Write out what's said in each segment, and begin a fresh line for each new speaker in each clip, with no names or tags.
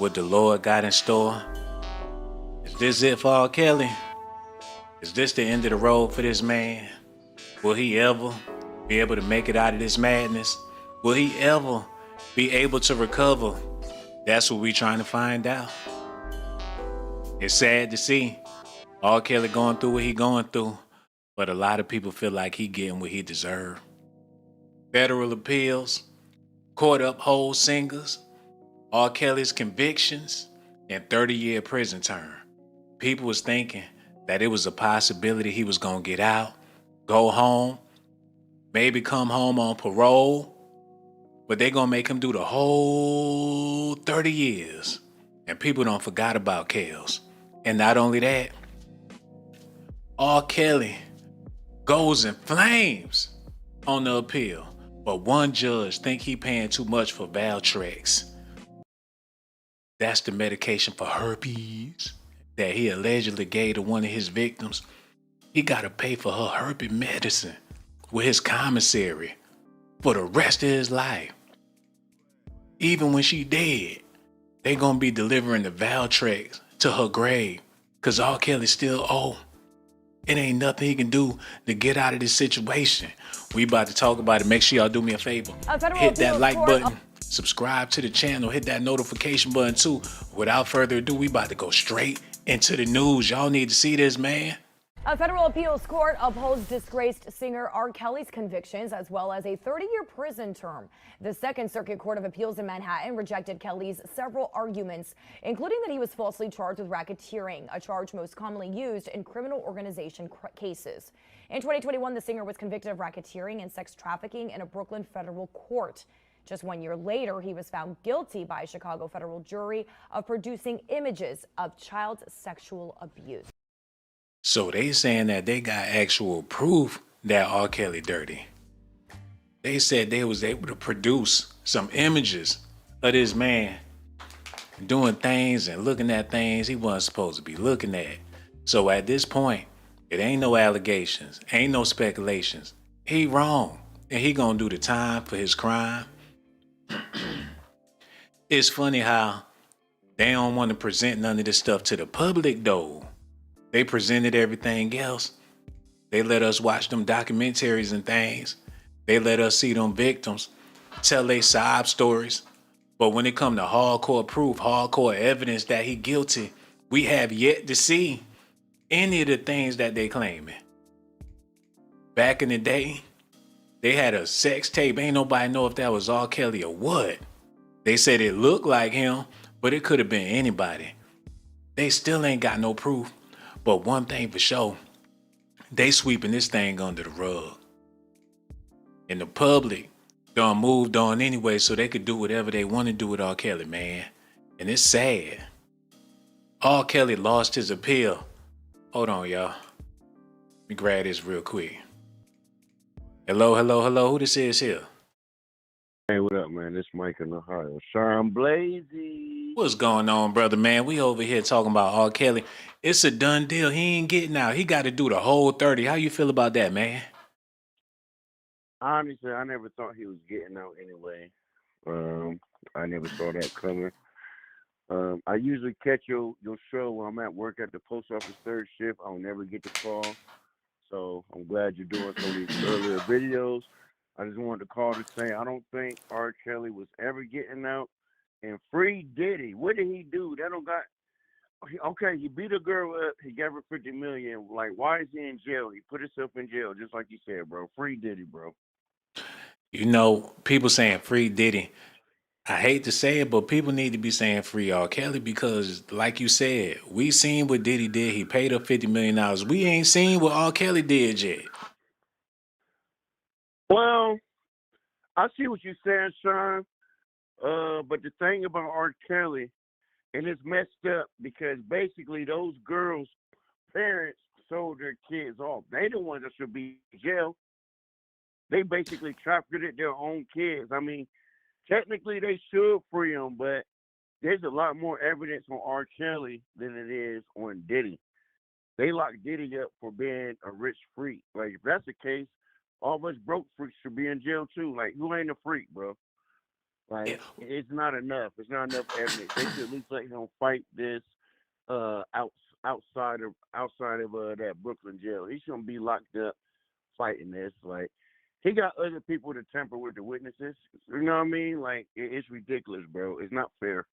what the Lord got in store? Is this it for R. Kelly? Is this the end of the road for this man? Will he ever be able to make it out of this madness? Will he ever be able to recover? That's what we trying to find out. It's sad to see R. Kelly going through what he going through, but a lot of people feel like he getting what he deserved. Federal appeals, court uphold singers, R. Kelly's convictions, and 30-year prison term. People was thinking that it was a possibility he was gonna get out, go home, maybe come home on parole, but they gonna make him do the whole 30 years. And people don't forgot about Kels. And not only that, R. Kelly goes in flames on the appeal, but one judge think he paying too much for Valtrex. That's the medication for herpes that he allegedly gave to one of his victims. He gotta pay for her herpes medicine with his commissary for the rest of his life. Even when she dead, they gonna be delivering the Valtrex to her grave, cause R. Kelly still owe. It ain't nothing he can do to get out of this situation. We about to talk about it. Make sure y'all do me a favor. Hit that like button, subscribe to the channel, hit that notification button too. Without further ado, we about to go straight into the news. Y'all need to see this, man.
A federal appeals court upholds disgraced singer R. Kelly's convictions as well as a 30-year prison term. The Second Circuit Court of Appeals in Manhattan rejected Kelly's several arguments, including that he was falsely charged with racketeering, a charge most commonly used in criminal organization cases. In 2021, the singer was convicted of racketeering and sex trafficking in a Brooklyn federal court. Just 1 year later, he was found guilty by a Chicago federal jury of producing images of child sexual abuse.
So they saying that they got actual proof that R. Kelly dirty. They said they was able to produce some images of this man doing things and looking at things he wasn't supposed to be looking at. So at this point, it ain't no allegations, ain't no speculations. He wrong, and he gonna do the time for his crime. It's funny how they don't want to present none of this stuff to the public though. They presented everything else. They let us watch them documentaries and things. They let us see them victims tell their sob stories. But when it come to hardcore proof, hardcore evidence that he guilty, we have yet to see any of the things that they claiming. Back in the day, they had a sex tape. Ain't nobody know if that was R. Kelly or what. They said it looked like him, but it could have been anybody. They still ain't got no proof. But one thing for sure, they sweeping this thing under the rug. And the public done moved on anyway so they could do whatever they want to do with R. Kelly, man. And it's sad. R. Kelly lost his appeal. Hold on, y'all. Let me grab this real quick. Hello, hello, hello. Who this is here?
Hey, what up, man? This Mike in Ohio. Sean Blazy.
What's going on, brother, man? We over here talking about R. Kelly. It's a done deal. He ain't getting out. He got to do the whole 30. How you feel about that, man?
Honestly, I never thought he was getting out anyway. I never saw that coming. I usually catch your show when I'm at work at the post office third shift. I'll never get the call. So I'm glad you're doing some of these earlier videos. I just wanted to call to say I don't think R. Kelly was ever getting out. And free Diddy, what did he do? That don't got okay. He beat a girl up. He gave her $50 million. Like, why is he in jail? He put himself in jail, just like you said, bro. Free Diddy, bro.
You know, people saying free Diddy. I hate to say it, but people need to be saying free R. Kelly because, like you said, we seen what Diddy did. He paid up $50 million. We ain't seen what R. Kelly did yet.
Well, I see what you're saying, Sean. But the thing about R. Kelly, and it's messed up because basically those girls' parents sold their kids off. They the ones that should be in jail. They basically trafficked their own kids. I mean, technically they should free them, but there's a lot more evidence on R. Kelly than it is on Diddy. They locked Diddy up for being a rich freak. Like, if that's the case, all of us broke freaks should be in jail too. Like, who ain't a freak, bro? Like it's not enough. It's not enough evidence. They should at least let him fight this out outside of that Brooklyn jail. He shouldn't be locked up fighting this. Like he got other people to tamper with the witnesses. You know what I mean? Like it's ridiculous, bro. It's not fair.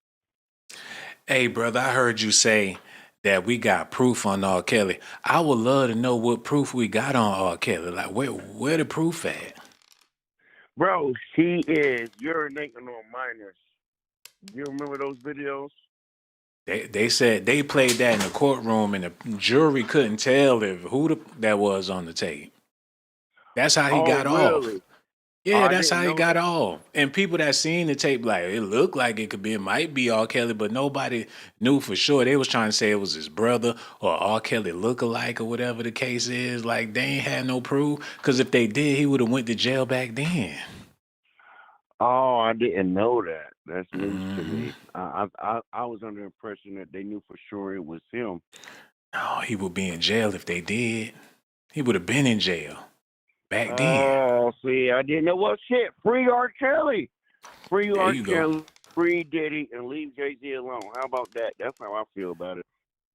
Hey, brother, I heard you say that we got proof on R. Kelly. I would love to know what proof we got on R. Kelly. Like, where the proof at?
Bro, he is urinating on minors. You remember those videos?
They said they played that in the courtroom, and the jury couldn't tell if that was on the tape. That's how he
Oh,
got off.
really?
Yeah,
I
that's
didn't
how he
know
got
that.
off. And people that seen the tape, like it looked like it might be R. Kelly, but nobody knew for sure. They was trying to say it was his brother or R. Kelly lookalike or whatever the case is. Like they ain't had no proof, because if they did, he would have went to jail back then.
Oh, I didn't know that. That's news to
Hmm.
me. I was under the impression that they knew for sure it was him.
Oh, he would be in jail if they did. He would have been in jail back then.
Oh, see, I didn't know. Well, shit, free R. Kelly, free
There
R.
you go.
Kelly, free Diddy, and leave Jay Z alone. How about that? That's how I feel about it.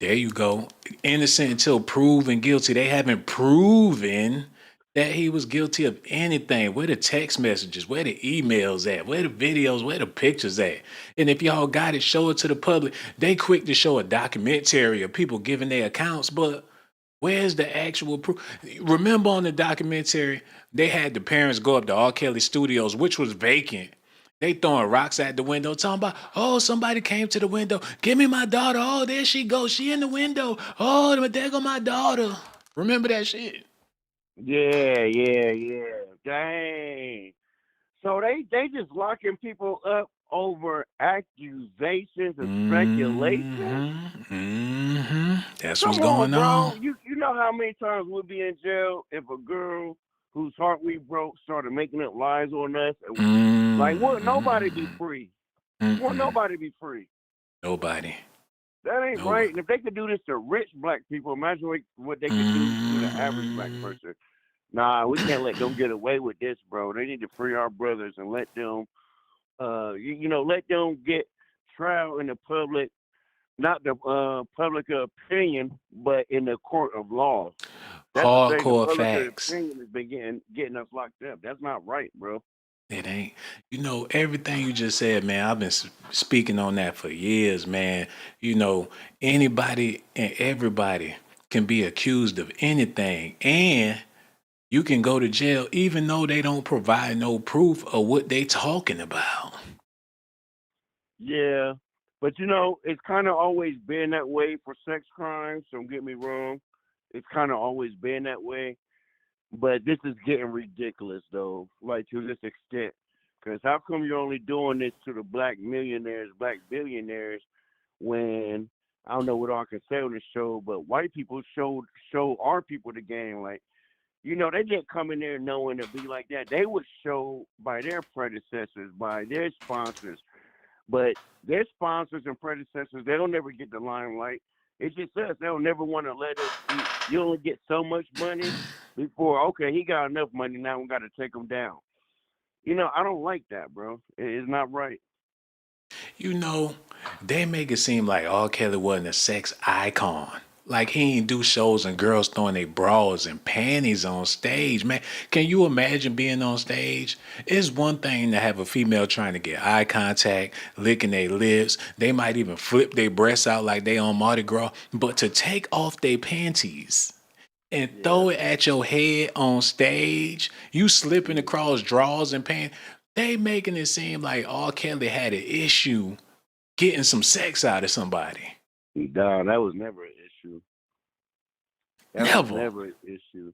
There you go. Innocent until proven guilty. They haven't proven that he was guilty of anything. Where the text messages, where the emails at, where the videos, where the pictures at. And if y'all got it, show it to the public. They quick to show a documentary of people giving their accounts, but where's the actual proof? Remember on the documentary, they had the parents go up to R. Kelly Studios, which was vacant. They throwing rocks at the window, talking about, oh, somebody came to the window. Give me my daughter. Oh, there she goes. She in the window. Oh, there go my daughter. Remember that shit?
Yeah, yeah, yeah. Dang. So they just locking people up over accusations and speculation.
That's what's
Come on,
going on.
bro. You know how many times we'll be in jail if a girl whose heart we broke started making up lies on us? And, like, what? Nobody be
Mm-hmm.
free. Won't
Mm-mm.
nobody be free?
Nobody.
That ain't right.
Nobody.
And if they could do this to rich black people, imagine what they could do to the average black
Mm.
person. Nah, we can't let them get away with this, bro. They need to free our brothers and let them, let them get trial in the public, not the public opinion, but in the court of law. That's to say the
Hardcore
public
facts.
opinion has been getting us locked up. That's not right, bro.
It ain't. Everything you just said, man, I've been speaking on that for years, man. You know, anybody and everybody can be accused of anything, and you can go to jail even though they don't provide no proof of what they talking about.
Yeah, but it's kind of always been that way for sex crimes. Don't get me wrong. It's kind of always been that way. But this is getting ridiculous, though, like to this extent. Because how come you're only doing this to the black millionaires, black billionaires, when I don't know what I can say on the show, but white people show our people the game. Like, they didn't come in there knowing to be like that. They would show by their predecessors, by their sponsors, but their sponsors and predecessors, they'll never get the limelight. It's just us. They'll never want to let us see. You only get so much money before, okay, he got enough money. Now we got to take him down. I don't like that, bro. It's not right.
You know, they make it seem like R. Kelly wasn't a sex icon. Like he ain't do shows and girls throwing their bras and panties on stage, man. Can you imagine being on stage? It's one thing to have a female trying to get eye contact, licking their lips. They might even flip their breasts out like they on Mardi Gras. But to take off their panties and
Yeah.
throw it at your head on stage, you slipping
Yeah.
across drawers and pants, they making it seem like R. Kelly had an issue getting some sex out of somebody.
Nah, that was never an issue. That was
Never.
never an issue.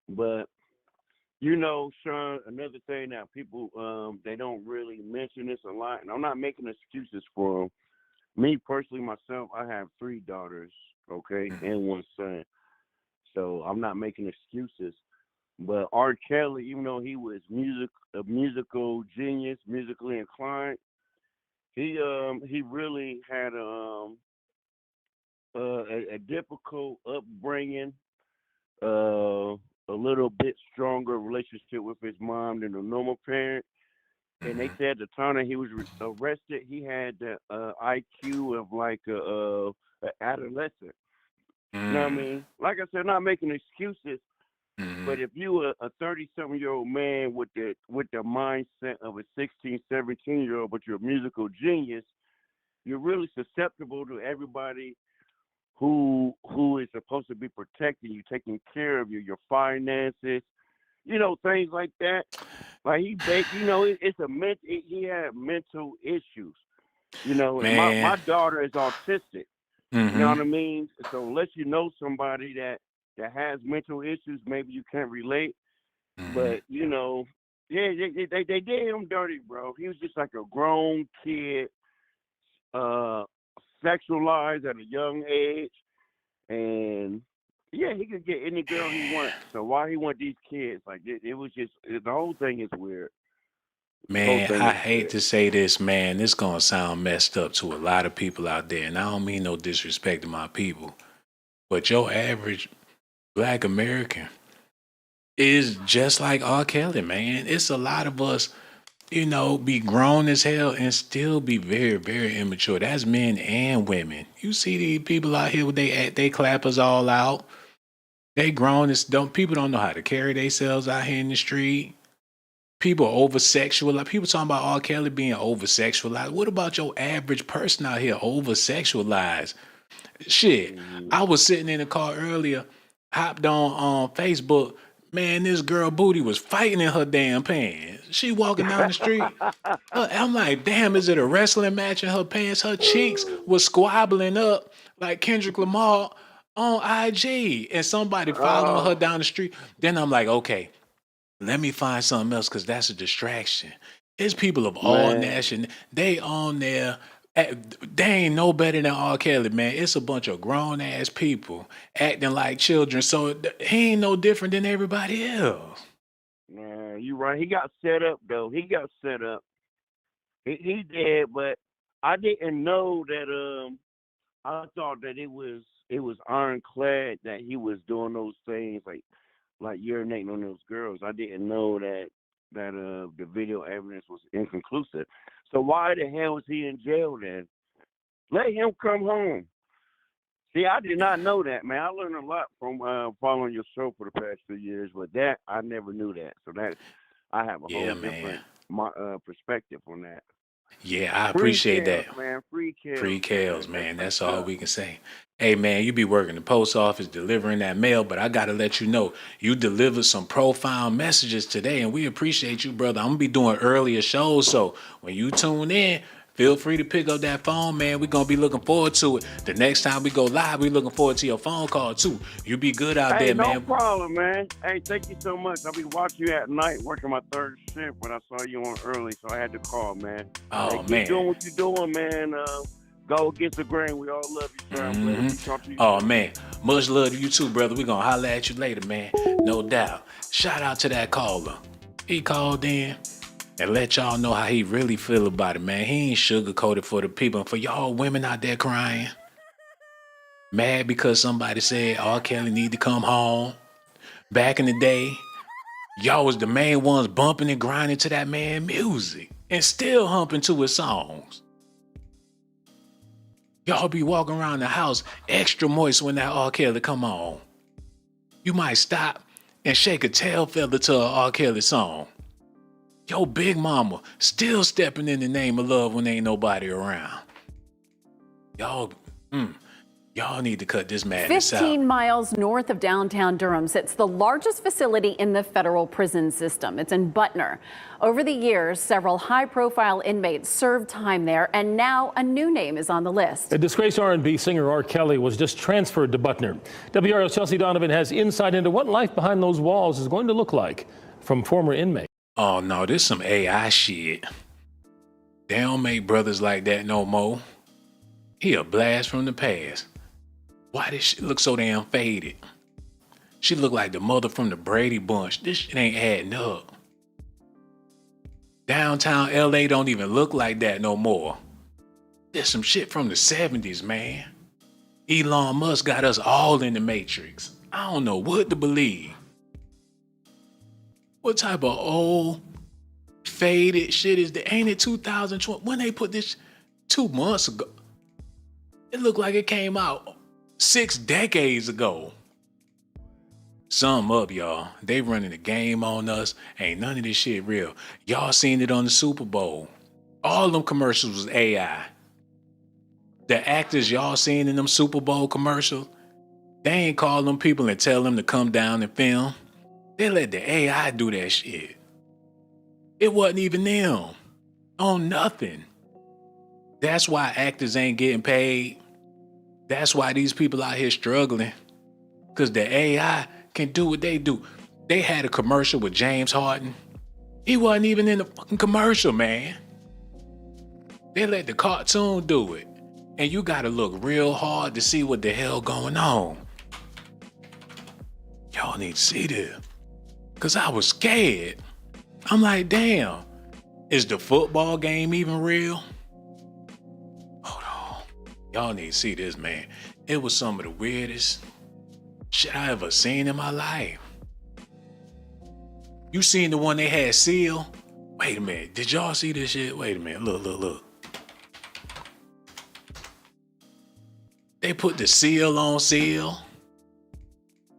But Sean, another thing that people they don't really mention this a lot, and I'm not making excuses for them. Me personally, myself, I have three daughters, okay, and one son. So I'm not making excuses. But R. Kelly, even though he was a musical genius, musically inclined, he really had a difficult upbringing, a little bit stronger relationship with his mom than a normal parent. and they
Mhm.
said the time that he was arrested, he had the IQ of like a adolescent. You know what I
Mm.
mean? Like I said, not making excuses, but
Mhm.
if you a 30-something-year-old man with the mindset of a 16, 17-year-old, but you're a musical genius, you're really susceptible to everybody who is supposed to be protecting you, taking care of you, your finances, things like that. Like it's a he had mental issues, and
Man.
my daughter is autistic. You know
Mhm.
what I mean? So unless you know somebody that has mental issues, maybe you can't relate.
Mhm.
But yeah, they did him dirty, bro. He was just like a grown kid, uh, sexualized at a young age, and yeah, he could get any girl he wants. So why he want these kids? Like it was just the whole thing is weird. The whole
Man,
thing
I
is
hate
weird.
to say this, man. This gonna sound messed up to a lot of people out there, and I don't mean no disrespect to my people. But your average Black American is just like R. Kelly, man. It's a lot of us, be grown as hell and still be very, very immature. That's men and women. You see these people out here with they clappers all out. They grown as don't people don't know how to carry themselves out here in the street. People over sexualized. People talking about R. Kelly being over sexualized. What about your average person out here over sexualized? Shit,
Mm-hmm.
I was sitting in the car earlier, hopped on Facebook. Man, this girl booty was fighting in her damn pants. She walking down the street. I'm like, damn, is it a wrestling match in her pants? Her cheeks was squabbling up like Kendrick Lamar on IG, and somebody following her
Oh
down the street. Then I'm like, okay, let me find something else because that's a distraction. It's people of all
man,
nations. They on there. They ain't no better than R. Kelly, man. It's a bunch of grown ass people acting like children. So he ain't no different than everybody else.
man, you right. He got set up though. He got set up. He did, but I didn't know that. I thought that it was ironclad that he was doing those things like urinating on those girls. I didn't know that the video evidence was inconclusive. So why the hell is he in jail then? Let him come home. See, I did not know that, man. I learned a lot from following your show for the past 2 years, but that I never knew that. So that I have a whole
Yeah, man.
different perspective on that.
Yeah, I
Free
appreciate
kills,
that.
man. Free kills,
Free
man.
Kales,
That's
man.
messed
That's all
up.
we can say. Hey, man, you be working the post office delivering that mail, but I got to let you know, you delivered some profound messages today, and we appreciate you, brother. I'm going to be doing earlier shows, so when you tune in, feel free to pick up that phone, man. We're going to be looking forward to it. The next time we go live, we're looking forward to your phone call, too. You be good out
Hey,
there,
no
man.
problem, man. Hey, thank you so much. I'll be watching you at night, working my third shift, but I saw you on early, so I had to call, man. Hey,
Oh,
keep
man.
doing what you're doing, man. Go against the grain. We all love you, Sound
hmm
Blaze. Talk to you
Oh,
soon.
man. Much love to you, too, brother. We're going to holler at you later, man. No doubt. Shout out to that caller. He called in and let y'all know how he really feel about it, man. He ain't sugarcoated for the people. And for y'all women out there crying, mad because somebody said R. Kelly need to come home. Back in the day, y'all was the main ones bumping and grinding to that man music and still humping to his songs. Y'all be walking around the house extra moist when that R. Kelly come on. You might stop and shake a tail feather to a R. Kelly song. Yo, big mama still stepping in the name of love when ain't nobody around. Y'all, y'all need to cut this madness out.
15 miles north of downtown Durham sits the largest facility in the federal prison system. It's in Butner. Over the years, several high-profile inmates served time there, and now a new name is on the list.
A disgraced R&B singer R. Kelly was just transferred to Butner. WRL's Chelsea Donovan has insight into what life behind those walls is going to look like from former inmates.
Oh no, this some AI shit. They don't make brothers like that no more. He a blast from the past. Why this shit look so damn faded? She look like the mother from the Brady Bunch. This shit ain't adding up. Downtown LA don't even look like that no more. There's some shit from the 70s, man. Elon Musk got us all in the Matrix. I don't know what to believe. What type of old faded shit is the, ain't it 2020? When they put this 2 months ago, it looked like it came out 6 decades ago. Sum up, y'all. They running the game on us. Ain't none of this shit real. Y'all seen it on the Super Bowl. All them commercials was AI. The actors y'all seen in them Super Bowl commercials, they ain't call them people and tell them to come down and film. They let the AI do that shit. It wasn't even them. On nothing. That's why actors ain't getting paid. That's why these people out here struggling. Because the AI can do what they do. They had a commercial with James Harden. He wasn't even in the fucking commercial, man. They let the cartoon do it. And you gotta look real hard to see what the hell going on. Y'all need to see this. Cause I was scared. I'm like, damn, is the football game even real? Hold on. Y'all need to see this, man. It was some of the weirdest shit I ever seen in my life. You seen the one they had Seal? Wait a minute. Did y'all see this shit? Wait a minute. Look. They put the seal on Seal.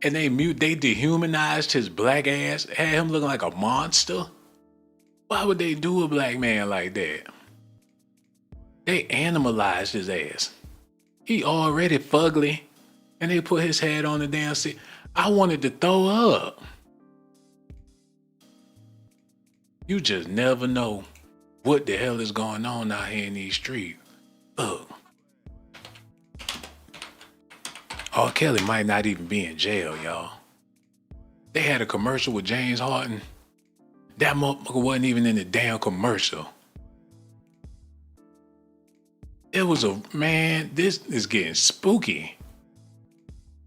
And they dehumanized his black ass. Had him looking like a monster. Why would they do a black man like that? They animalized his ass. He already fugly. And they put his head on the damn seat. I wanted to throw up. You just never know what the hell is going on out here in these streets. Look. R. Kelly might not even be in jail, y'all. They had a commercial with James Harden. That motherfucker wasn't even in the damn commercial. It was man, this is getting spooky.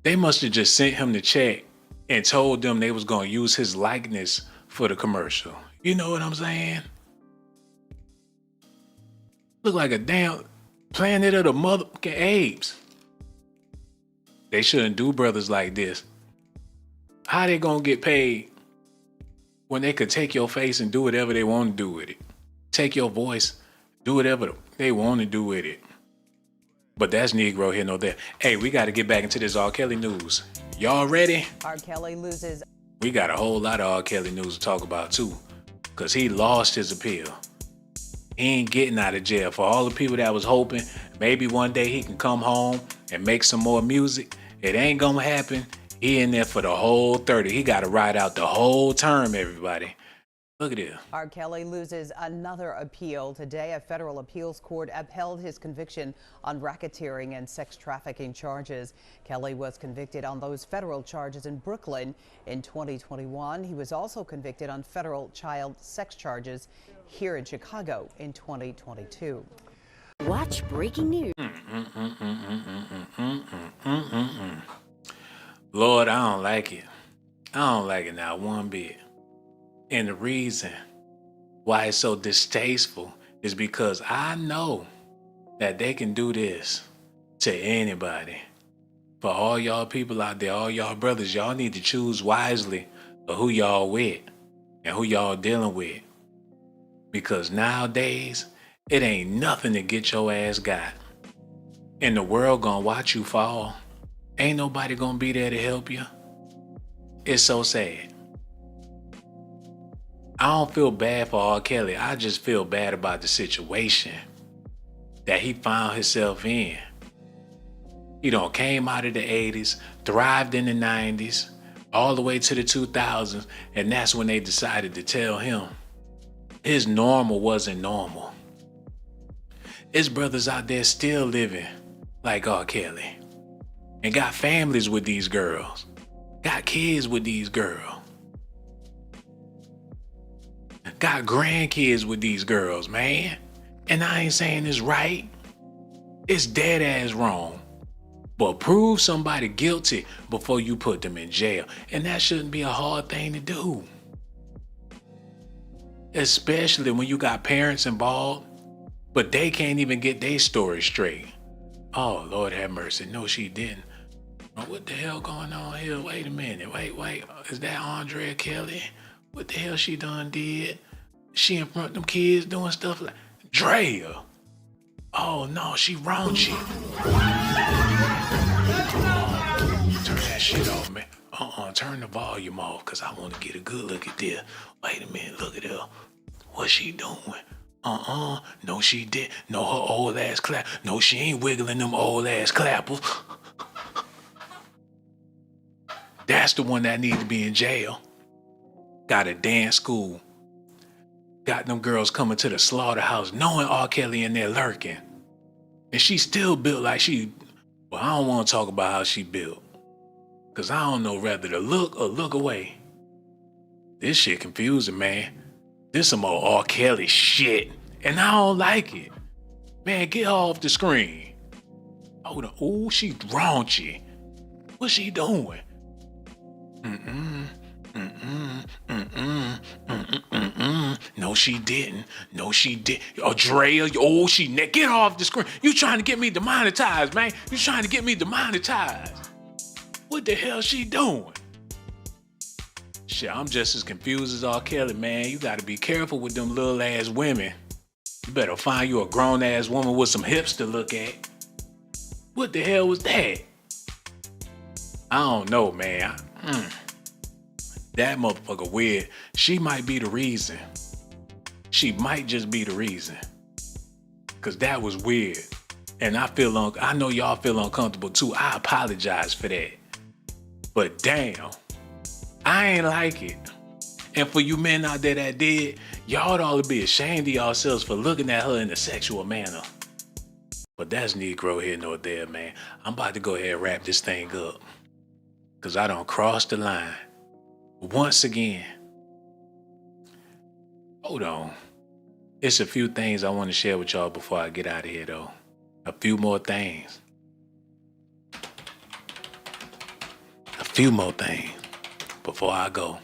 They must have just sent him the check and told them they was gonna use his likeness for the commercial. You know what I'm saying? Look like a damn Planet of the motherfucking apes. They shouldn't do brothers like this. How they gonna get paid when they could take your face and do whatever they want to do with it? Take your voice, do whatever they want to do with it. But that's Negro here, no there. Hey, we got to get back into this R. Kelly news. Y'all ready?
R. Kelly loses.
We got a whole lot of R. Kelly news to talk about too, because he lost his appeal. He ain't getting out of jail. For all the people that was hoping maybe one day he can come home and make some more music, it ain't gonna happen. He in there for the whole 30. He got to ride out the whole term, everybody. Look at this.
R. Kelly loses another appeal. Today, a federal appeals court upheld his conviction on racketeering and sex trafficking charges. Kelly was convicted on those federal charges in Brooklyn in 2021. He was also convicted on federal child sex charges here in Chicago in 2022.
Watch breaking news.
Lord, I don't like it. I don't like it not one bit. And the reason why it's so distasteful is because I know that they can do this to anybody. For all y'all people out there, all y'all brothers, y'all need to choose wisely of who y'all with and who y'all dealing with. Because nowadays, it ain't nothing to get your ass got. And the world gonna watch you fall. Ain't nobody gonna be there to help you. It's so sad. I don't feel bad for R. Kelly. I just feel bad about the situation that he found himself in. He done came out of the 80s, thrived in the 90s, all the way to the 2000s, and that's when they decided to tell him his normal wasn't normal. His brothers out there still living like R. Kelly and got families with these girls, got kids with these girls. Got grandkids with these girls, man. And I ain't saying it's right. It's dead ass wrong. But prove somebody guilty before you put them in jail. And that shouldn't be a hard thing to do. Especially when you got parents involved, but they can't even get their story straight. Oh, Lord have mercy. No, she didn't. What the hell going on here? Wait a minute. Wait. Is that Andrea Kelly? What the hell she done did? She in front of them kids doing stuff like Drea. Oh no, she raunchy. Turn that shit off, man. Turn the volume off, cause I want to get a good look at this. Wait a minute, look at her. What she doing? No, she did. No, her old ass clap. No, she ain't wiggling them old ass clappers. That's the one that need to be in jail. Got a dance school. Got them girls coming to the slaughterhouse knowing R. Kelly in there lurking. And she still built like she, well, I don't want to talk about how she built. Cause I don't know whether to look or look away. This shit confusing, man. This some old R. Kelly shit. And I don't like it. Man, get her off the screen. Hold on. Ooh, she raunchy. What's she doing? No, she didn't. No, she did. Oh, Drea, oh, get off the screen. You trying to get me demonetized, man. You trying to get me demonetized. What the hell she doing? Shit, I'm just as confused as R. Kelly, man. You gotta be careful with them little ass women. You better find you a grown ass woman with some hips to look at. What the hell was that? I don't know, man. That motherfucker weird. She might be the reason. She might just be the reason. Cause that was weird. And I know y'all feel uncomfortable too. I apologize for that. But damn, I ain't like it. And for you men out there that did, y'all ought to be ashamed of yourselves for looking at her in a sexual manner. But that's Negro here nor there, man. I'm about to go ahead and wrap this thing up. Cause I done crossed the line. Once again. Hold on. It's a few things I want to share with y'all before I get out of here though. A few more things. A few more things before I go.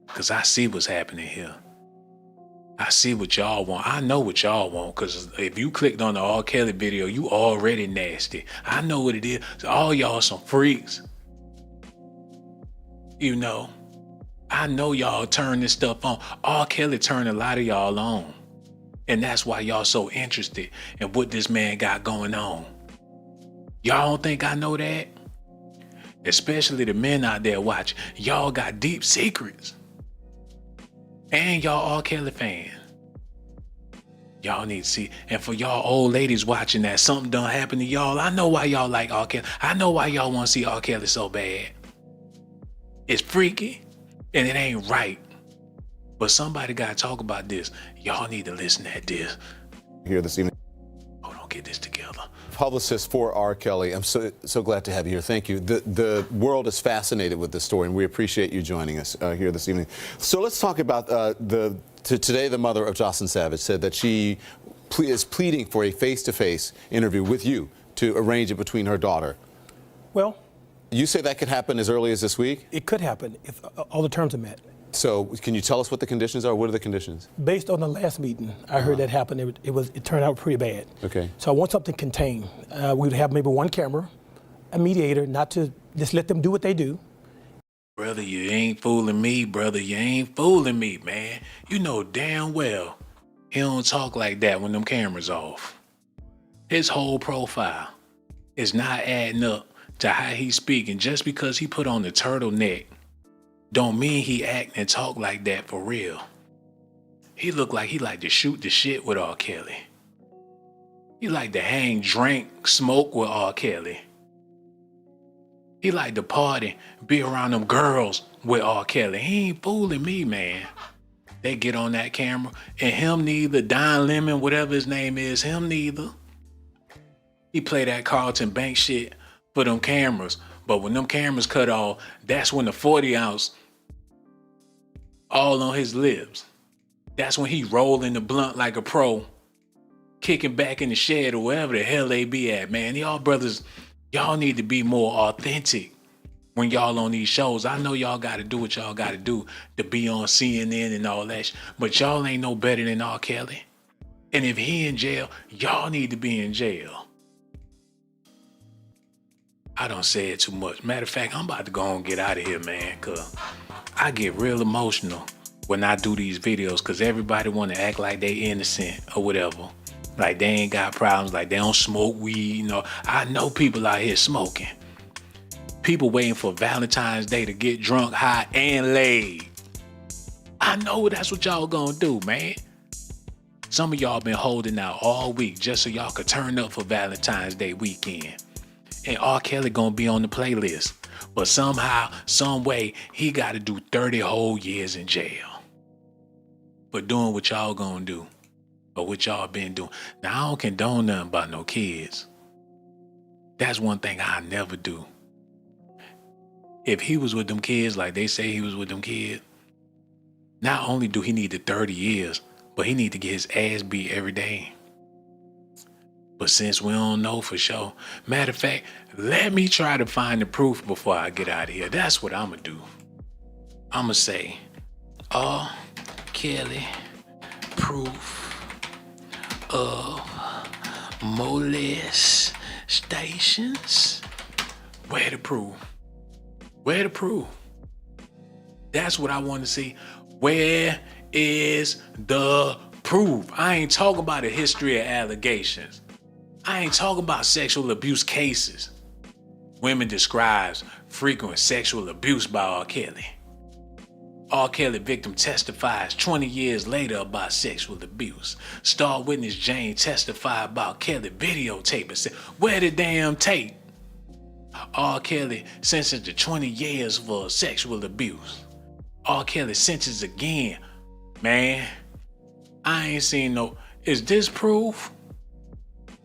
Cause I see what's happening here. I see what y'all want. I know what y'all want. Cause if you clicked on the R. Kelly video, you already nasty. I know what it is. So all y'all some freaks. You know. I know y'all turn this stuff on. R. Kelly turned a lot of y'all on. And that's why y'all so interested in what this man got going on. Y'all don't think I know that? Especially the men out there watching. Y'all got deep secrets. And y'all R. Kelly fans. Y'all need to see. And for y'all old ladies watching that something done happen to y'all, I know why y'all like R. Kelly. I know why y'all want to see R. Kelly so bad. It's freaky and it ain't right. But somebody got to talk about this. Y'all need to listen at this.
Here this evening.
Hold on, get this together.
Publicist for R. Kelly. I'm so glad to have you here. Thank you. The world is fascinated with this story, and we appreciate you joining us here this evening. So let's talk about today. The mother of Jocelyn Savage said that she is pleading for a face-to-face interview with you to arrange it between her daughter.
Well,
you say that could happen as early as this week?
it could happen if all the terms are met.
So can you tell us what the conditions are? What are the conditions?
Based on the last meeting, I heard that happened. It turned out pretty bad.
Okay.
So I want something contained. We'd have maybe one camera, a mediator, not to just let them do what they do.
Brother, you ain't fooling me, brother. You ain't fooling me, man. You know damn well he don't talk like that when them cameras off. His whole profile is not adding up to how he's speaking. Just because he put on the turtleneck don't mean he act and talk like that for real. He look like he like to shoot the shit with R. Kelly. He like to hang, drink, smoke with R. Kelly. He like to party, be around them girls with R. Kelly. He ain't fooling me, man. They get on that camera, and him neither, Don Lemon, whatever his name is, him neither. He play that Carlton Bank shit for them cameras, but when them cameras cut off, that's when the 40 ounce all on his lips. That's when he rolling the blunt like a pro, kicking back in the shed or wherever the hell they be at, man. Y'all brothers, y'all need to be more authentic when y'all on these shows. I know y'all got to do what y'all got to do to be on CNN and all that, but y'all ain't no better than R. Kelly. And if he in jail, y'all need to be in jail. I don't say it too much. Matter of fact, I'm about to go and get out of here, man, because I get real emotional when I do these videos, because everybody want to act like they innocent or whatever. Like they ain't got problems, like they don't smoke weed. You know, I know people out here smoking. People waiting for Valentine's Day to get drunk, high, and laid. I know that's what y'all gonna do, man. Some of y'all been holding out all week just so y'all could turn up for Valentine's Day weekend. And R. Kelly gonna be on the playlist. But somehow, some way, he gotta do 30 whole years in jail for doing what y'all gonna do or what y'all been doing. Now, I don't condone nothing about no kids. That's one thing I never do. If he was with them kids like they say he was with them kids, not only do he need the 30 years, but he need to get his ass beat every day. But since we don't know for sure, matter of fact, let me try to find the proof before I get out of here. That's what I'm gonna do. I'm gonna say, R. Kelly, proof of molestations. Where the proof? Where the proof? That's what I want to see. Where is the proof? I ain't talking about a history of allegations. I ain't talking about sexual abuse cases. Women describes frequent sexual abuse by R. Kelly. R. Kelly victim testifies 20 years later about sexual abuse. Star witness Jane testified about Kelly videotape and said, where the damn tape? R. Kelly sentenced to 20 years for sexual abuse. R. Kelly sentenced again. Man, I ain't seen no. Is this proof?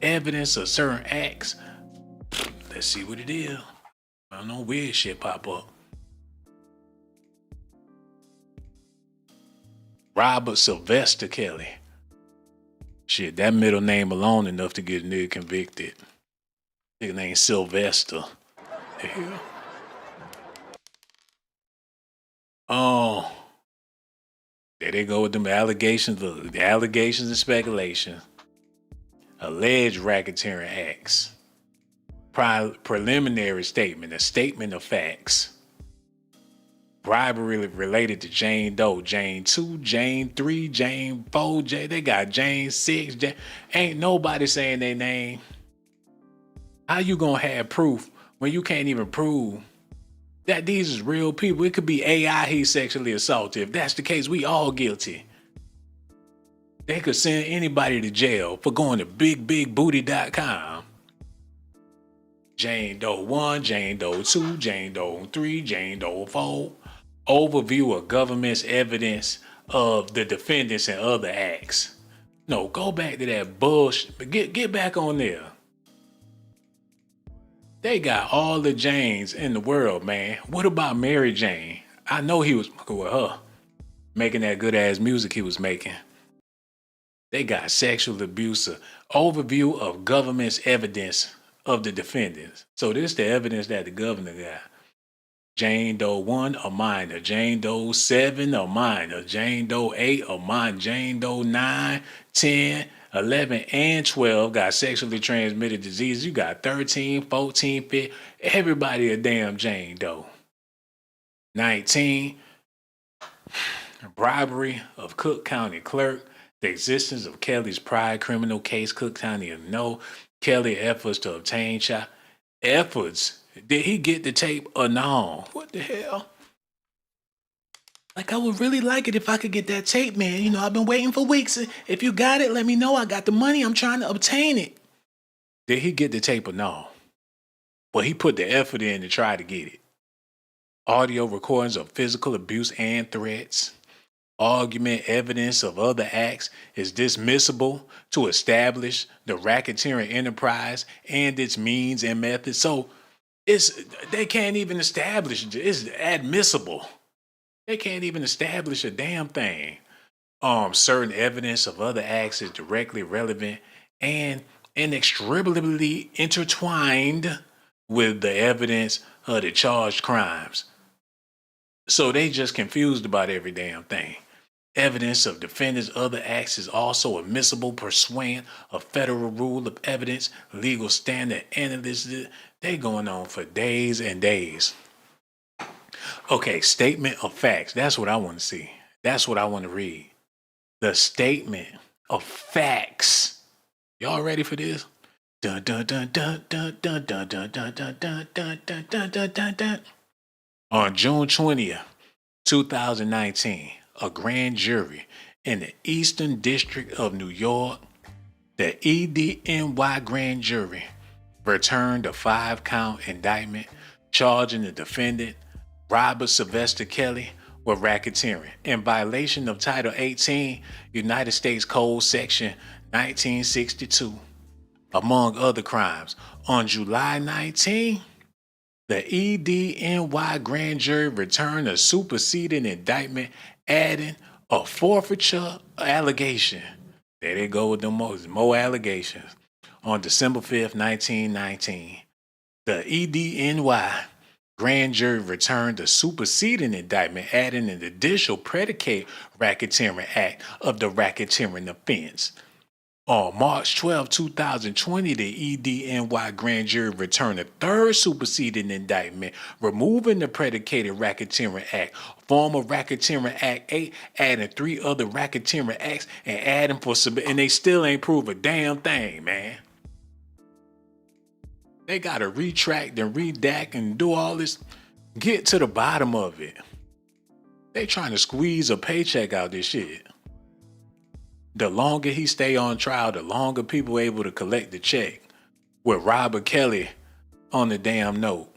Evidence of certain acts? Let's see what it is. I don't know, weird shit pop up. Robert Sylvester Kelly. Shit, that middle name alone enough to get a nigga convicted. Nigga named Sylvester. The hell? Oh. There they go with them allegations, the allegations and speculation. Alleged racketeering acts. Preliminary statement, a statement of facts. Bribery related to Jane Doe, Jane 2, Jane 3, Jane 4, they got Jane 6. Ain't nobody saying their name. How you gonna have proof when you can't even prove that these is real people? It could be AI he sexually assaulted. If that's the case, we all guilty. They could send anybody to jail for going to bigbigbooty.com. Jane Doe 1, Jane Doe 2, Jane Doe 3, Jane Doe 4. Overview of government's evidence of the defendants and other acts. No, go back to that bullshit. Get back on there. They got all the Janes in the world, man. What about Mary Jane? I know he was fucking with her, making that good ass music he was making. They got sexual abuse, overview of government's evidence of the defendants. So this is the evidence that the governor got. Jane Doe 1, a minor. Jane Doe 7, a minor. Jane Doe 8, a minor. Jane Doe 9, 10, 11, and 12 got sexually transmitted diseases. You got 13, 14, 15. Everybody a damn Jane Doe. 19, bribery of Cook County clerk. The existence of Kelly's prior criminal case. Cook County no. Kelly efforts to obtain child. Efforts. Did he get the tape or no? What the hell? Like, I would really like it if I could get that tape, man. You know, I've been waiting for weeks. If you got it, let me know. I got the money. I'm trying to obtain it. Did he get the tape or no? Well, he put the effort in to try to get it. Audio recordings of physical abuse and threats. Argument evidence of other acts is dismissible to establish the racketeering enterprise and its means and methods. So, they can't even establish it. It's admissible. They can't even establish a damn thing. Certain evidence of other acts is directly relevant and inextricably intertwined with the evidence of the charged crimes. So they just confused about every damn thing. Evidence of defendants' other acts is also admissible pursuant of federal rule of evidence, legal standard analysis. They going on for days and days. Okay, statement of facts. That's what I want to see. That's what I want to read. The statement of facts. Y'all ready for this? Dun dun dun dun dun dun dun dun dun dun dun dun dun dun dun dun dun. On June 20th, 2019, a grand jury in the Eastern District of New York, the EDNY grand jury, returned a 5-count indictment charging the defendant, Robert Sylvester Kelly, with racketeering in violation of Title 18, United States Code Section 1962, among other crimes. On July 19, the EDNY grand jury returned a superseding indictment adding a forfeiture allegation. There they go with the more allegations. On December 5th, 1919, the EDNY grand jury returned a superseding indictment adding an additional predicate racketeering act of the racketeering offense. On March 12, 2020, the EDNY grand jury returned a third superseding indictment, removing the predicated racketeering act, former racketeering act 8, adding 3 other racketeering acts, and adding and they still ain't prove a damn thing, man. They gotta retract and redact and do all this. Get to the bottom of it. They trying to squeeze a paycheck out this shit. The longer he stay on trial, the longer people able to collect the check with Robert Kelly on the damn note.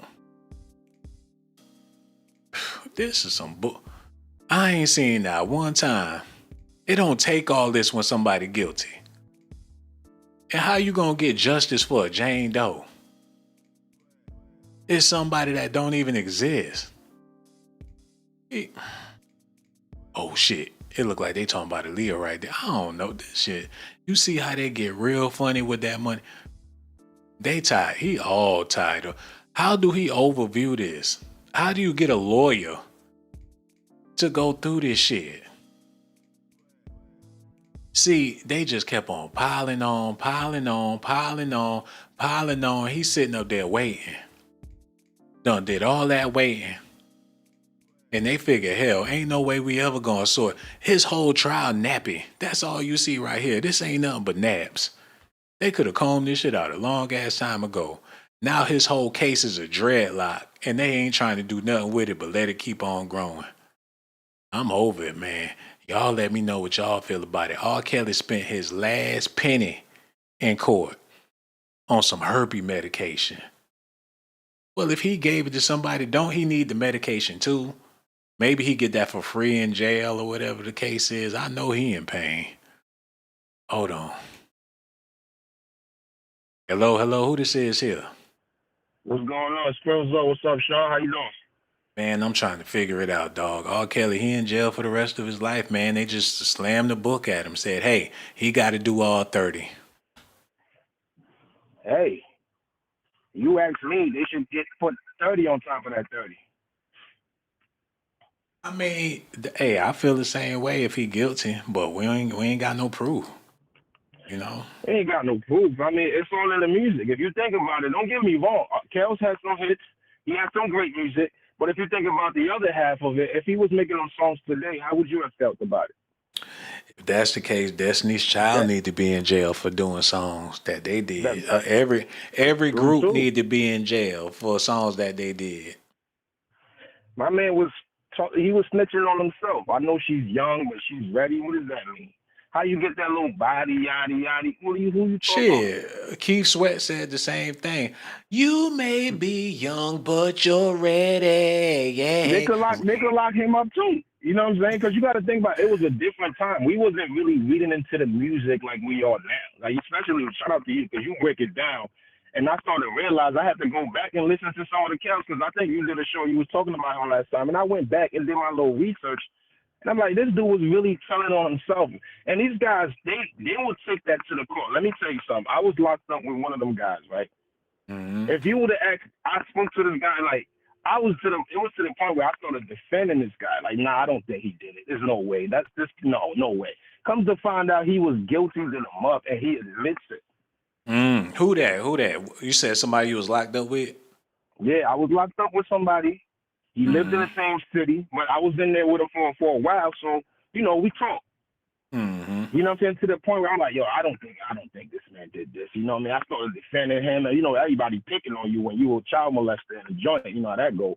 This is some I ain't seen that one time. It don't take all this when somebody guilty. And how you gonna get justice for a Jane Doe? It's somebody that don't even exist. Oh shit. It look like they talking about Aaliyah right there. I don't know this shit. You see how they get real funny with that money? They tied. He all tied up. How do he overview this? How do you get a lawyer to go through this shit? See, they just kept on piling on, piling on, piling on, piling on. He's sitting up there waiting. Done did all that waiting. And they figure, hell, ain't no way we ever gonna sort. His whole trial nappy. That's all you see right here. This ain't nothing but naps. They could have combed this shit out a long ass time ago. Now his whole case is a dreadlock, and they ain't trying to do nothing with it but let it keep on growing. I'm over it, man. Y'all let me know what y'all feel about it. R. Kelly spent his last penny in court on some herpes medication. Well, if he gave it to somebody, don't he need the medication too? Maybe he get that for free in jail or whatever the case is. I know he in pain. Hold on. Hello, who this is here?
What's going on? Spurzo, what's up, Sean? How you doing?
Man, I'm trying to figure it out, dog. R. Kelly, he in jail for the rest of his life, man. They just slammed the book at him, said, hey, he got to do all 30.
Hey, you asked me. They should put 30 on top of that 30.
I mean, hey, I feel the same way if he guilty, but we ain't got no proof. You know?
They ain't got no proof. I mean, it's all in the music. If you think about it, don't get me wrong. Kells has some hits. He has some great music. But if you think about the other half of it, if he was making those songs today, how would you have felt about it?
If that's the case, Destiny's Child need to be in jail for doing songs that they did. Every group need to be in jail for songs that they did.
My man he was snitching on himself. I know she's young, but she's ready. What does that mean? How you get that little body, yaddy, yaddy? Who you talking
about? Keith Sweat said the same thing. You may be young, but you're ready. Yeah.
They could lock him up too. You know what I'm saying? Because you got to think about it was a different time. We wasn't really reading into the music like we are now. Like especially shout out to you because you break it down. And I started to realize I had to go back and listen to some of the Kells because I think you did a show you was talking about him last time. And I went back and did my little research. And I'm like, this dude was really telling on himself. And these guys, they would take that to the court. Let me tell you something. I was locked up with one of them guys, right?
Mm-hmm.
If you would have asked, I spoke to this guy, like, it was to the point where I started defending this guy. Like, nah, I don't think he did it. There's no way. No way. Comes to find out he was guilty to them up, and he admits it.
Who that? You said somebody you was locked up with?
Yeah, I was locked up with somebody. He lived in the same city, but I was in there with him for a while. So we talk.
Mm-hmm.
You know what I'm saying? To the point where I'm like, yo, I don't think this man did this. You know what I mean? I started defending him, and everybody picking on you when you were a child molester in the joint. You know how that go.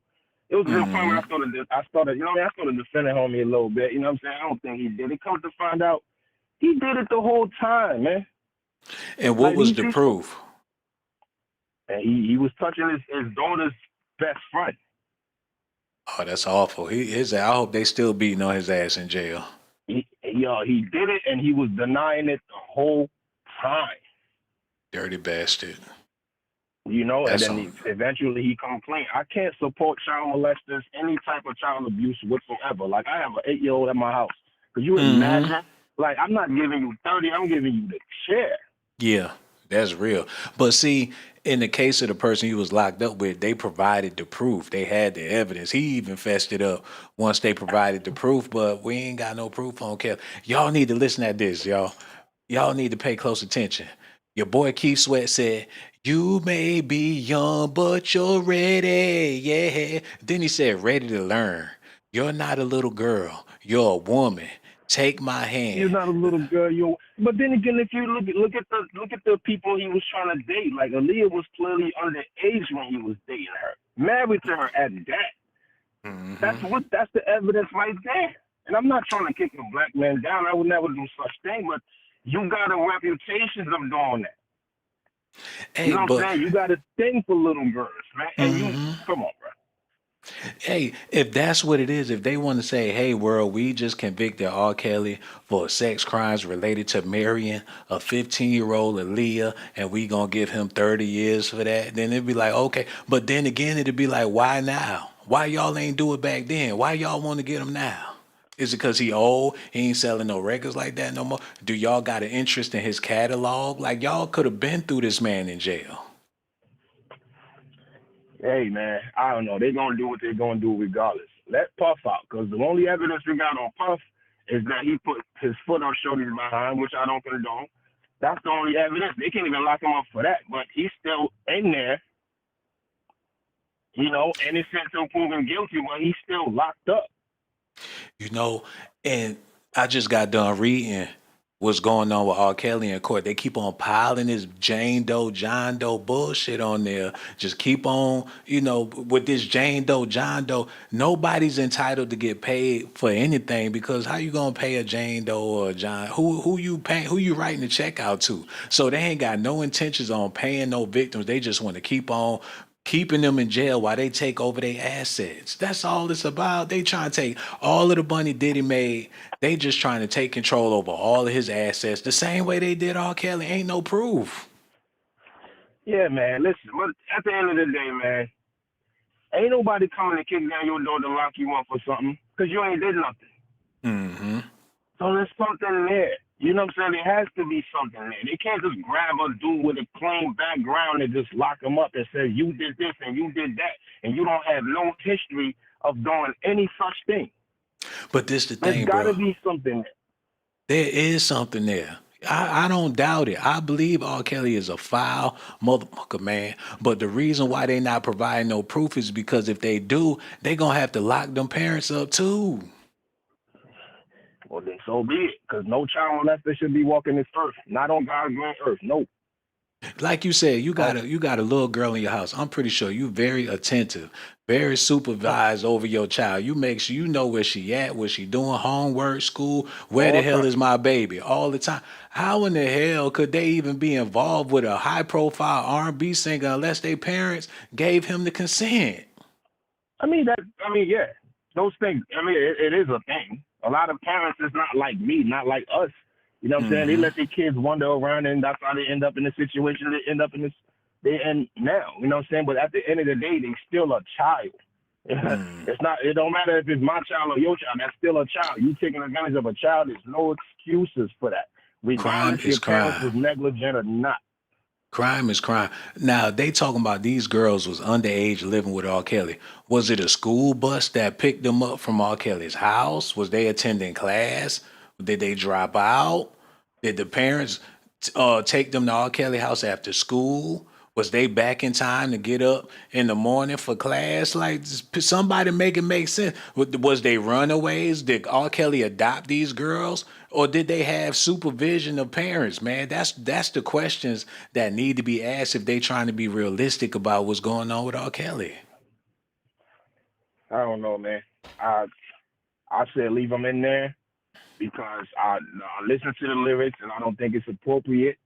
It was to the point where I started, I started defending homie a little bit. You know what I'm saying? I don't think he did it. Come to find out, he did it the whole time, man.
And what was the proof?
And he was touching his daughter's best friend.
Oh, that's awful. I hope they still beating on his ass in jail.
He did it, and he was denying it the whole time.
Dirty bastard.
And then eventually he complained. I can't support child molesters, any type of child abuse whatsoever. Like, I have an 8-year-old at my house. Could you imagine? Like, I'm not giving you 30, I'm giving you the chair.
Yeah, that's real. But see, in the case of the person he was locked up with, they provided the proof. They had the evidence. He even fessed it up once they provided the proof, but we ain't got no proof on Kelly. Y'all need to listen at this, y'all. Y'all need to pay close attention. Your boy Keith Sweat said, "You may be young, but you're ready." Yeah. Then he said, "Ready to learn. You're not a little girl. You're a woman. Take my hand."
You're not a little girl. But then again, if you look at the people he was trying to date, like Aaliyah was clearly underage when he was dating her, married to her at that.
Mm-hmm.
That's the evidence right there. And I'm not trying to kick a black man down. I would never do such thing. But you got a reputation of doing that.
Hey,
you know what I'm saying? You got a thing for little girls, man. And you come on, bro.
Hey, if that's what it is, if they want to say, "Hey, world, we just convicted R. Kelly for sex crimes related to marrying a 15-year-old Aaliyah, and we gonna give him 30 years for that," then it'd be like, okay. But then again, it'd be like, why now? Why y'all ain't do it back then? Why y'all want to get him now? Is it because he old? He ain't selling no records like that no more? Do y'all got an interest in his catalog? Like, y'all could have been through this man in jail.
Hey, man, I don't know. They're going to do what they're going to do regardless. Let Puff out, because the only evidence we got on Puff is that he put his foot on Shorty's behind, which I don't condone. That's the only evidence. They can't even lock him up for that, but he's still in there, innocent until proven guilty, but he's still locked up.
And I just got done reading what's going on with R. Kelly in court. They keep on piling this Jane Doe, John Doe bullshit on there. Just keep on, with this Jane Doe, John Doe. Nobody's entitled to get paid for anything, because how you gonna pay a Jane Doe or a John? Who you paying? Who you writing the check out to? So they ain't got no intentions on paying no victims. They just want to keep on keeping them in jail while they take over their assets. That's all it's about. They trying to take all of the money Diddy made. They just trying to take control over all of his assets the same way they did R. Kelly. Ain't no proof.
Yeah, man. Listen, but at the end of the day, man, ain't nobody coming to kick down your door to lock you up for something, because you ain't did nothing.
Mm-hmm.
So there's something there. You know what I'm saying? There has to be something there. They can't just grab a dude with a clean background and just lock him up and say, you did this and you did that, and you don't have no history of doing any such thing.
But this the thing,
There's got to be something there.
There is something there. I don't doubt it. I believe R. Kelly is a foul motherfucker, man. But the reason why they not providing no proof is because if they do, they gonna have to lock them parents up too.
Well, then so be it, because no child molester should be walking this earth, not on God's green earth. No.
Like you said, you got a little girl in your house. I'm pretty sure you very attentive, very supervised over your child. You make sure you know where she at, what she doing, homework, school, where the hell is my baby, all the time. How in the hell could they even be involved with a high-profile R&B singer unless their parents gave him the consent?
Yeah, those things. It is a thing. A lot of parents is not like me, not like us. You know what I'm saying? They let their kids wander around, and that's how they end up in the situation they end up in this. They end now. You know what I'm saying? But at the end of the day, they still a child. It's not. It don't matter if it's my child or your child. That's still a child. You taking advantage of a child. There's no excuses for that. Regardless if your parents was negligent or not.
Crime is crime. Now, they talking about these girls was underage living with R. Kelly. Was it a school bus that picked them up from R. Kelly's house? Was they attending class? Did they drop out? Did the parents take them to R. Kelly house after school? Was they back in time to get up in the morning for class? Like, somebody make it make sense. Was they runaways? Did R. Kelly adopt these girls, or did they have supervision of parents? Man, that's the questions that need to be asked if they trying to be realistic about what's going on with R. Kelly.
I don't know, man. I said leave them in there because I listen to the lyrics and I don't think it's appropriate.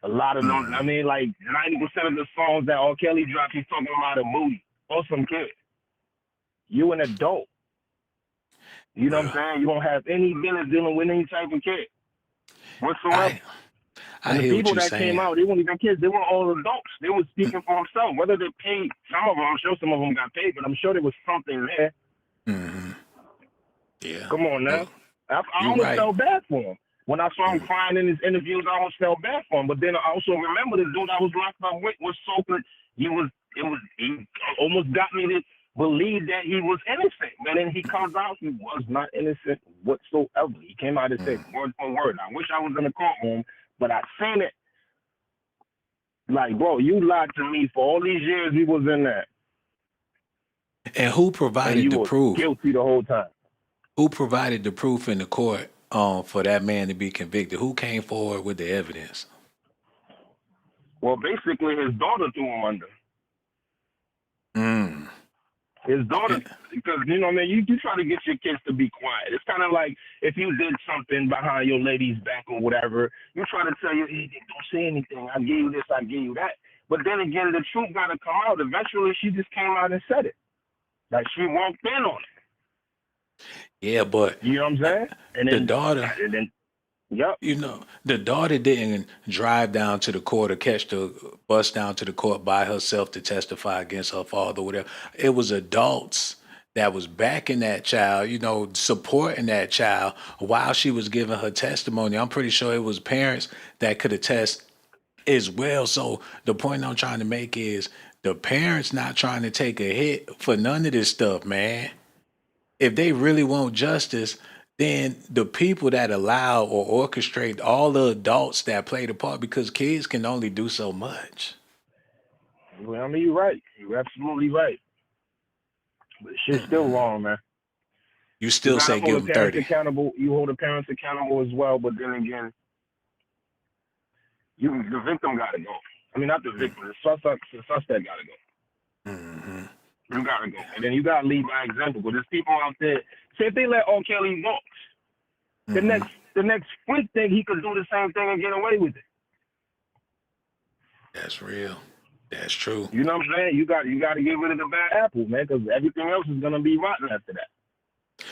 A lot of them, I mean, like 90% of the songs that R. Kelly drops, he's talking about a movie or some kid. You an adult. You know what I'm saying? You don't have any business dealing with any type of kid whatsoever.
I
And the
hear what
people
you're
that
saying.
came out, they weren't even kids. They were all adults. They were speaking for themselves. Whether they paid, some of them, I'm sure some of them got paid, but I'm sure there was something there.
Yeah.
Come on now.
Well,
I
you
almost
right.
felt bad for him. When I saw him crying in his interviews, I almost felt bad for him. But then I also remember the dude I was locked up with was so good. He almost got me to believe that he was innocent. But then he comes out, he was not innocent whatsoever. He came out and said word for word. I wish I was in the courtroom, but I seen it. Like, bro, you lied to me for all these years we was in there.
And who
And
provided
you
the
was
proof?
guilty the whole time.
Who provided the proof in the court for that man to be convicted? Who came forward with the evidence?
Well, basically, his daughter threw him under. His daughter, because, you know, what I mean, you try to get your kids to be quiet. It's kind of like if you did something behind your lady's back or whatever, you try to tell your, hey, don't say anything. I gave you this, I gave you that. But then again, the truth got to come out. Eventually, she just came out and said it. Like, she walked in on it.
Yeah, but
You know what I'm saying?
the daughter,
Yep.
you know, the daughter didn't drive down to the court or catch the bus down to the court by herself to testify against her father or whatever. It was adults that was backing that child, you know, supporting that child while she was giving her testimony. I'm pretty sure it was parents that could attest as well. So the point I'm trying to make is the parents not trying to take a hit for none of this stuff, man. If they really want justice, then the people that allow or orchestrate all the adults that play the part, because kids can only do so much.
Well, I mean, you're right. You're absolutely right. But shit's still wrong, man.
You still say give
hold
them
the parents
30.
accountable. You hold the parents accountable as well, but then again, the victim got to go. I mean, not the victim. The suspect got to go. You got to go, and then you got to lead by example. But there's people out there. Say if they let R. Kelly walk, the next freak thing he could do the same thing and get away with it.
That's real. That's true.
You know what I'm saying? You got to get rid of the bad apple, man, because everything else is gonna be rotten after that.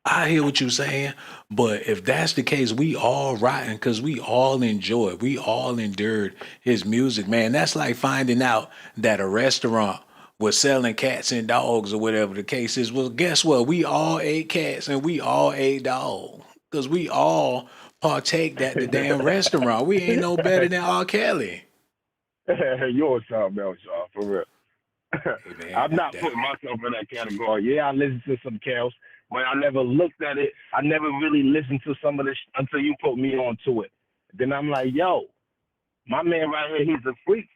I hear what you're saying, but if that's the case, we all rotten because we all enjoyed, we all endured his music, man. That's like finding out that a restaurant was selling cats and dogs or whatever the case is. Well, guess what? We all ate cats and we all ate dogs because we all partake at the damn restaurant. We ain't no better than R. Kelly.
You're something else, y'all, for real.
Hey, man,
I'm not putting myself in that category. Yeah, I listen to some Kels, but I never looked at it. I never really listened to some of this until you put me onto it. Then I'm like, yo, my man right here, he's a freak.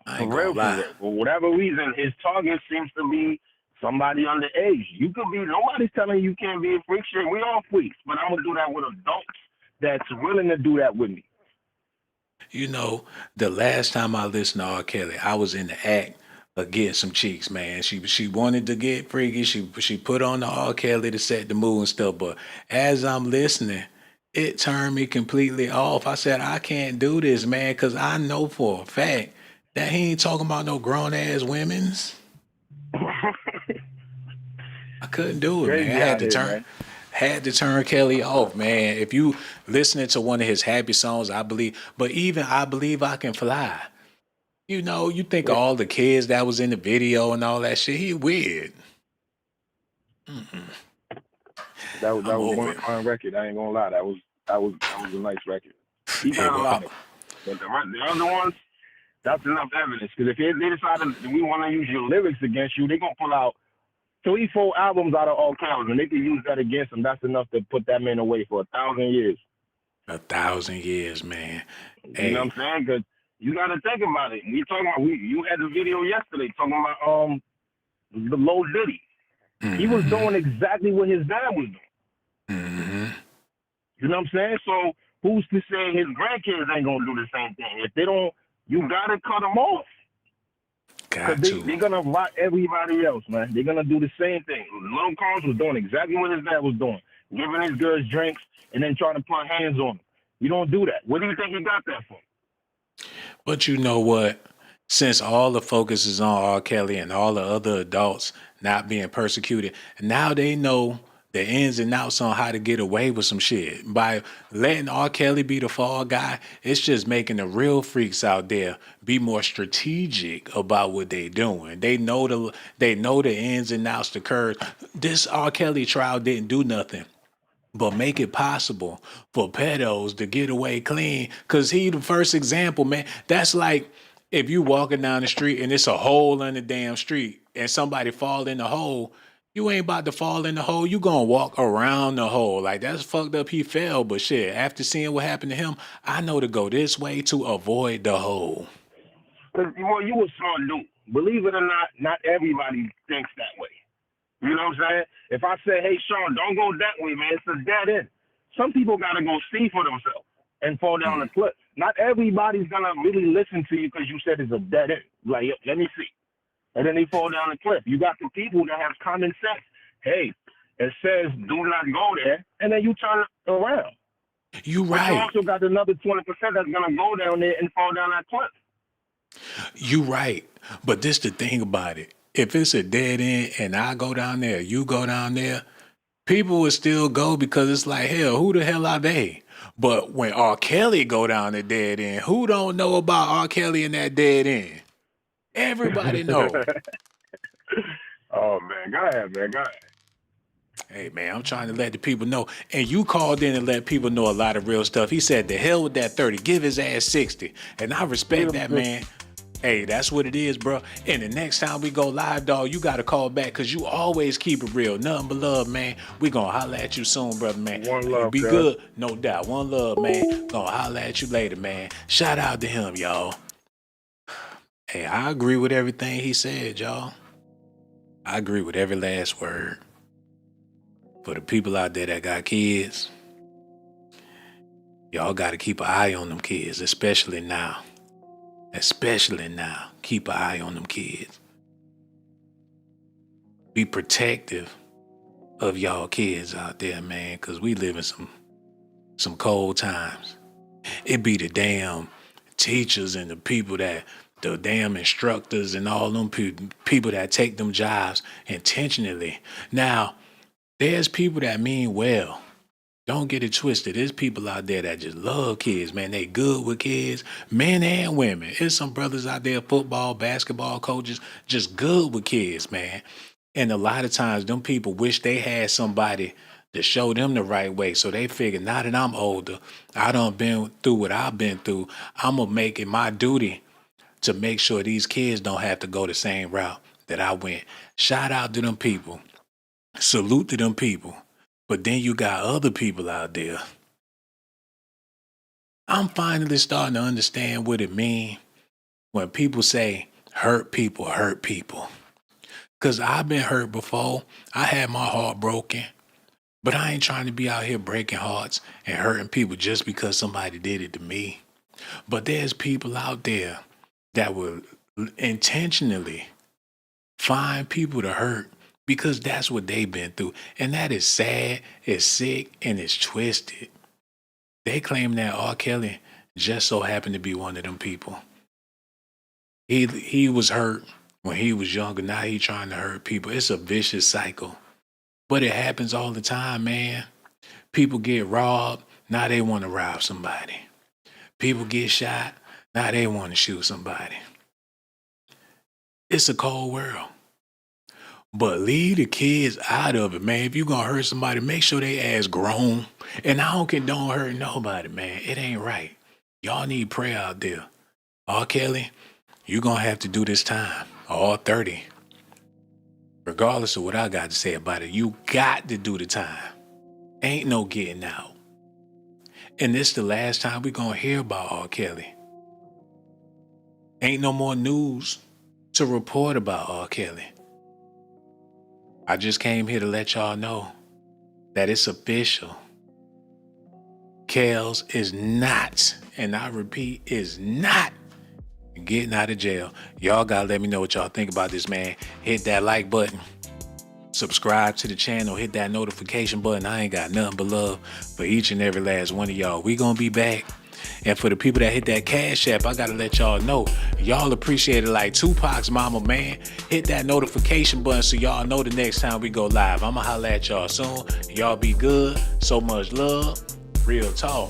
I ain't gonna lie.
For whatever reason, his target seems to be somebody underage. You could be, nobody's telling you can't be a freak. Shit, we all freaks, but I'm gonna do that with adults that's willing to do that with me.
You know, the last time I listened to R. Kelly, I was in the act of getting some cheeks, man. She wanted to get freaky. She put on the R. Kelly to set the mood and stuff. But as I'm listening, it turned me completely off. I said, I can't do this, man, because I know for a fact that he ain't talking about no grown ass women's. I couldn't do it, man. I had to turn Kelly off, man. If you listening to one of his happy songs, I believe I Can Fly. You know, you think of all the kids that was in the video and all that shit. He weird.
That was one fine record. I ain't gonna lie. That was a nice record. He got a lot of them. But the other ones, that's enough evidence. Because if they decide that we want to use your lyrics against you, they're gonna pull out 3-4 albums out of all counts, and they can use that against him. That's enough to put that man away for 1,000 years.
1,000 years, man.
You know what I'm saying? Because You got to think about it. We talking about you had the video yesterday talking about the Lil Diddy. He was doing exactly what his dad was doing. You know what I'm saying? So who's to say his grandkids ain't gonna do the same thing? If they don't, you gotta cut them off. Because they're gonna rock everybody else, man. They're gonna do the same thing. Lil Carnes was doing exactly what his dad was doing, giving his girls drinks and then trying to put hands on them. You don't do that. What do you think he got that for?
But you know what? Since all the focus is on R. Kelly and all the other adults not being persecuted, now they know the ins and outs on how to get away with some shit. By letting R. Kelly be the fall guy, it's just making the real freaks out there be more strategic about what they doing. They know the ins and outs, the curves. This R. Kelly trial didn't do nothing but make it possible for pedos to get away clean. Cause he the first example, man. That's like if you walking down the street and it's a hole in the damn street and somebody fall in the hole, you ain't about to fall in the hole. You gonna walk around the hole. Like, that's fucked up. He fell, but shit, after seeing what happened to him, I know to go this way to avoid the hole.
Well, you a smart dude. Believe it or not everybody thinks that way. You know what I'm saying? If I say, hey, Sean, don't go that way, man, it's a dead end. Some people got to go see for themselves and fall down the cliff. Not everybody's going to really listen to you because you said it's a dead end. Like, let me see. And then they fall down the cliff. You got the people that have common sense. Hey, it says do not go there, and then you turn it around.
You right.
But you also got another 20% that's going to go down there and fall down that cliff.
You right. But this the thing about it. If it's a dead end and I go down there, you go down there, people will still go because it's like, hell, who the hell are they? But when R. Kelly go down the dead end, who don't know about R. Kelly in that dead end? Everybody know.
Oh, man. Go ahead, man. Go ahead.
Hey, man, I'm trying to let the people know. And you called in and let people know a lot of real stuff. He said, the hell with that 30. Give his ass 60. And I respect that, man. Hey, that's what it is, bro. And the next time we go live, dog, you got to call back because you always keep it real. Nothing but love, man. We going to holler at you soon, brother, man.
One love,
be
God.
good. No doubt. One love, man. Going to holler at you later, man. Shout out to him, y'all. Hey, I agree with everything he said, y'all. I agree with every last word. For the people out there that got kids, y'all got to keep an eye on them kids, especially now. Especially now. Keep an eye on them kids. Be protective of y'all kids out there, man, because we live in some cold times. It be the damn teachers and the people that, the damn instructors and all them people that take them jobs intentionally. Now, there's people that mean well. Don't get it twisted. There's people out there that just love kids, man. They good with kids, men and women. There's some brothers out there, football, basketball coaches, just good with kids, man. And a lot of times, them people wish they had somebody to show them the right way. So they figure, now that I'm older, I done been through what I've been through, I'm going to make it my duty to make sure these kids don't have to go the same route that I went. Shout out to them people. Salute to them people. But then you got other people out there. I'm finally starting to understand what it means when people say hurt people hurt people. Because I've been hurt before. I had my heart broken. But I ain't trying to be out here breaking hearts and hurting people just because somebody did it to me. But there's people out there that will intentionally find people to hurt because that's what they've been through. And that is sad, it's sick, and it's twisted. They claim that R. Kelly just so happened to be one of them people. He was hurt when he was younger. Now he trying to hurt people. It's a vicious cycle. But it happens all the time, man. People get robbed. Now they want to rob somebody. People get shot. Now they want to shoot somebody. It's a cold world. But leave the kids out of it, man. If you gonna hurt somebody, make sure they ass grown. And I don't condone hurt nobody, man. It ain't right. Y'all need prayer out there. R. Kelly, you gonna have to do this time. All 30. Regardless of what I got to say about it, you got to do the time. Ain't no getting out. And this the last time we gonna hear about R. Kelly. Ain't no more news to report about R. Kelly. I just came here to let y'all know that it's official. Kels is not, and I repeat, is not getting out of jail. Y'all gotta let me know what y'all think about this, man. Hit that like button. Subscribe to the channel. Hit that notification button. I ain't got nothing but love for each and every last one of y'all. We gonna be back. And for the people that hit that Cash App, I gotta let y'all know, y'all appreciate it like Tupac's mama, man. Hit that notification button so y'all know the next time we go live. I'ma holla at y'all soon. Y'all be good. So much love. Real talk.